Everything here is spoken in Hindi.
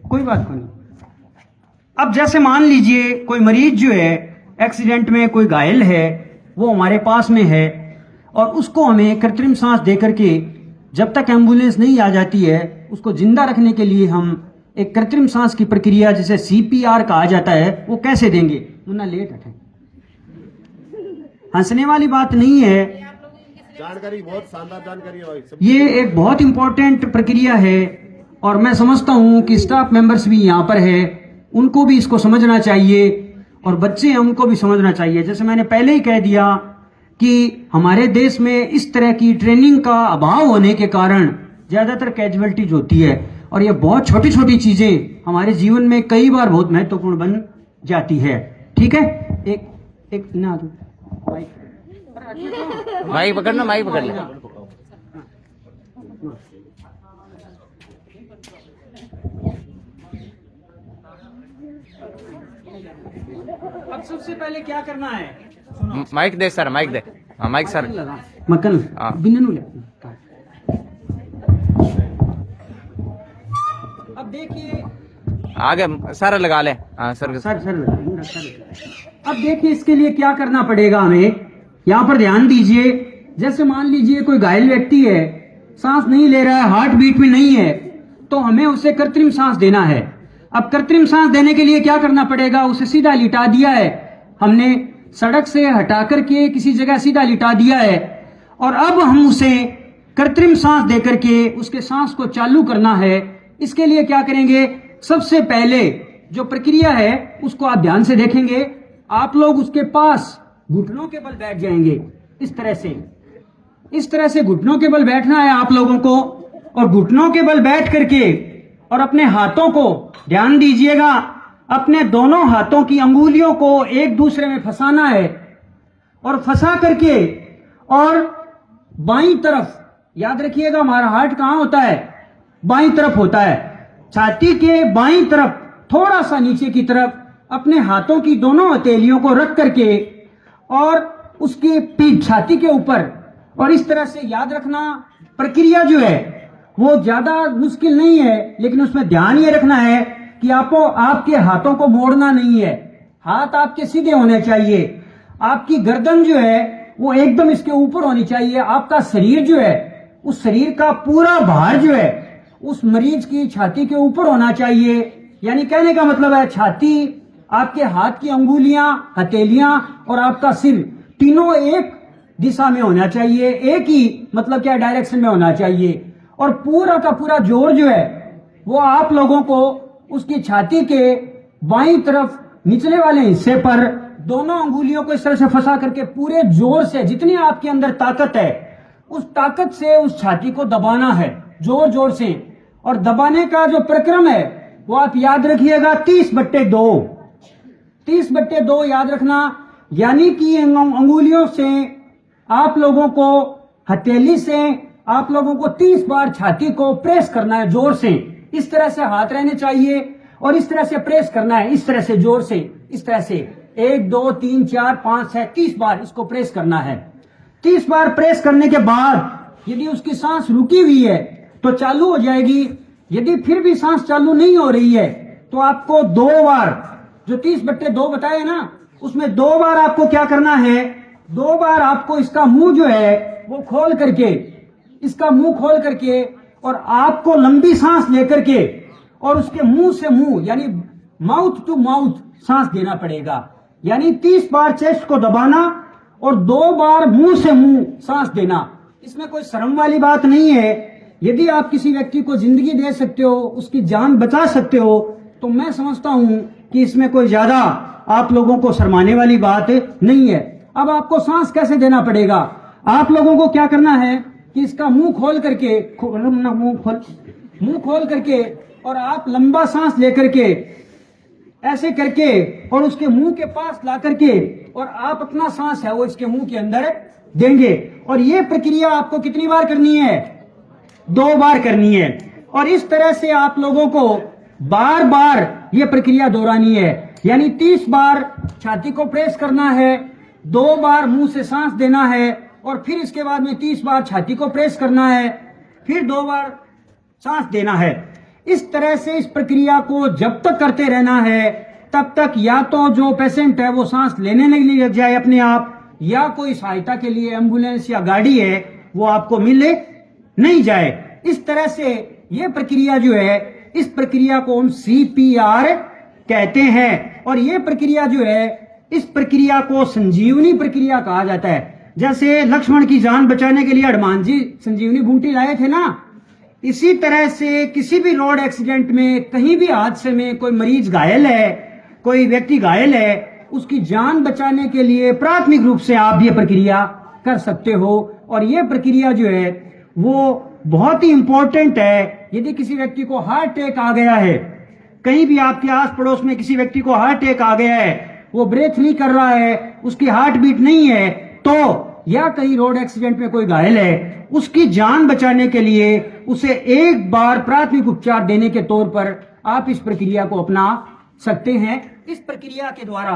कोई बात नहीं। अब जैसे मान लीजिए कोई मरीज जो है एक्सीडेंट में कोई घायल है, वो हमारे पास में है और उसको हमें कृत्रिम सांस दे करके जब तक एम्बुलेंस नहीं आ जाती है उसको जिंदा रखने के लिए हम एक कृत्रिम सांस की प्रक्रिया जिसे सीपीआर कहा जाता है वो कैसे देंगे। मुन्ना लेट हटे, हंसने वाली बात नहीं है, जानकारी बहुत शानदार जानकारी है। ये एक बहुत इंपॉर्टेंट प्रक्रिया है और मैं समझता हूं कि स्टाफ मेंबर्स भी यहाँ पर है, उनको भी इसको समझना चाहिए और बच्चे हैं उनको भी समझना चाहिए। जैसे मैंने पहले ही कह दिया कि हमारे देश में इस तरह की ट्रेनिंग का अभाव होने के कारण ज्यादातर कैजुअलिटीज होती है और ये बहुत छोटी छोटी चीजें हमारे जीवन में कई बार बहुत महत्वपूर्ण बन जाती है। ठीक है, एक ना माइक पकड़ना, माइक पकड़ ले। अब सबसे पहले क्या करना है, माइक दे सर, माइक दे। हाँ माइक सर, मक्कन बिन्नू ले। अब देखिए आगे सर लगा ले। हाँ सर सर अब देखिए इसके लिए क्या करना पड़ेगा हमें, यहाँ पर ध्यान दीजिए। जैसे मान लीजिए कोई घायल व्यक्ति है, सांस नहीं ले रहा है, हार्ट बीट में नहीं है, तो हमें उसे कृत्रिम सांस देना है। अब कृत्रिम सांस देने के लिए क्या करना पड़ेगा, उसे सीधा लिटा दिया है हमने, सड़क से हटा करके किसी जगह सीधा लिटा दिया है और अब हम उसे कृत्रिम सांस दे करके उसके सांस को चालू करना है। इसके लिए क्या करेंगे, सबसे पहले जो प्रक्रिया है उसको आप ध्यान से देखेंगे। आप लोग उसके पास घुटनों के बल बैठ जाएंगे, इस तरह से घुटनों के बल बैठना है आप लोगों को और घुटनों के बल बैठ करके और अपने हाथों को ध्यान दीजिएगा, अपने दोनों हाथों की अंगुलियों को एक दूसरे में फंसाना है और फंसा करके और बाईं तरफ, याद रखिएगा हमारा हार्ट कहां होता है, बाईं तरफ होता है, छाती के बाईं तरफ थोड़ा सा नीचे की तरफ अपने हाथों की दोनों हथेलियों को रख करके और उसकी पीठ छाती के ऊपर, और इस तरह से याद रखना प्रक्रिया जो है वो ज्यादा मुश्किल नहीं है, लेकिन उसमें ध्यान ये रखना है कि आपके हाथों को मोड़ना नहीं है, हाथ आपके सीधे होने चाहिए, आपकी गर्दन जो है वो एकदम इसके ऊपर होनी चाहिए, आपका शरीर जो है उस शरीर का पूरा भार जो है उस मरीज की छाती के ऊपर होना चाहिए। यानी कहने का मतलब है छाती, आपके हाथ की अंगुलियां, हथेलियां और आपका सिर तीनों एक दिशा में होना चाहिए, एक ही मतलब क्या डायरेक्शन में होना चाहिए और पूरा का पूरा जोर जो है वो आप लोगों को उसकी छाती के बाईं तरफ निचले वाले हिस्से पर दोनों अंगुलियों को इस तरह से फंसा करके पूरे जोर से, जितनी आपके अंदर ताकत है उस ताकत से उस छाती को दबाना है, जोर जोर से। और दबाने का जो प्रक्रम है वो आप याद रखिएगा 30/2, 30/2 याद रखना। यानी कि अंगुलियों से आप लोगों को, हथेली से आप लोगों को 30 बार छाती को प्रेस करना है जोर से, इस तरह से हाथ रहने चाहिए और इस तरह से प्रेस करना है, इस तरह से जोर से, इस तरह से 1 2 3 4 5 6 30 बार इसको प्रेस करना है। 30 बार प्रेस करने के बाद यदि उसकी सांस रुकी हुई है तो चालू हो जाएगी, यदि फिर भी सांस चालू नहीं हो रही है तो आपको 2 बार, जो 30/2 बताए ना उसमें 2 बार आपको क्या करना है, 2 बार आपको इसका मुंह जो है वो खोल करके, इसका मुंह खोल करके और आपको लंबी सांस लेकर के और उसके मुंह से मुंह यानी माउथ टू माउथ सांस देना पड़ेगा। यानी 30 बार चेस्ट को दबाना और 2 बार मुंह से मुंह सांस देना। इसमें कोई शर्म वाली बात नहीं है। यदि आप किसी व्यक्ति को जिंदगी दे सकते हो, उसकी जान बचा सकते हो, तो मैं समझता हूं कि इसमें कोई ज्यादा आप लोगों को शर्माने वाली बात नहीं है। अब आपको सांस कैसे देना पड़ेगा, आप लोगों को क्या करना है कि इसका मुंह खोल करके, मुंह खोल करके और आप लंबा सांस लेकर के ऐसे करके और उसके मुंह के पास ला करके और आप अपना सांस है वो इसके मुंह के अंदर देंगे। और ये प्रक्रिया आपको कितनी बार करनी है, 2 बार करनी है। और इस तरह से आप लोगों को बार बार ये प्रक्रिया दोहरानी है। यानी 30 बार छाती को प्रेस करना है, 2 बार मुंह से सांस देना है और फिर इसके बाद में 30 बार छाती को प्रेस करना है, फिर 2 बार सांस देना है। इस तरह से इस प्रक्रिया को जब तक करते रहना है तब तक या तो जो पेशेंट है वो सांस लेने नहीं लग जाए अपने आप, या कोई सहायता के लिए एम्बुलेंस या गाड़ी है वो आपको मिले नहीं जाए। इस तरह से ये प्रक्रिया जो है, इस प्रक्रिया को हम CPR कहते हैं। और ये प्रक्रिया जो है, इस प्रक्रिया को संजीवनी प्रक्रिया कहा जाता है। जैसे लक्ष्मण की जान बचाने के लिए हनुमान जी संजीवनी बूटी लाए थे ना, इसी तरह से किसी भी रोड एक्सीडेंट में, कहीं भी हादसे में कोई मरीज घायल है, कोई व्यक्ति घायल है, उसकी जान बचाने के लिए प्राथमिक रूप से आप ये प्रक्रिया कर सकते हो। और ये प्रक्रिया जो है वो बहुत ही इंपॉर्टेंट है। यदि किसी व्यक्ति को हार्ट अटैक आ गया है, कहीं भी आपके आस पड़ोस में किसी व्यक्ति को हार्ट अटैक आ गया है, वो ब्रेथ नहीं कर रहा है, उसकी हार्ट बीट नहीं है, तो या कहीं रोड एक्सीडेंट में कोई घायल है, उसकी जान बचाने के लिए उसे एक बार प्राथमिक उपचार देने के तौर पर आप इस प्रक्रिया को अपना सकते हैं। इस प्रक्रिया के द्वारा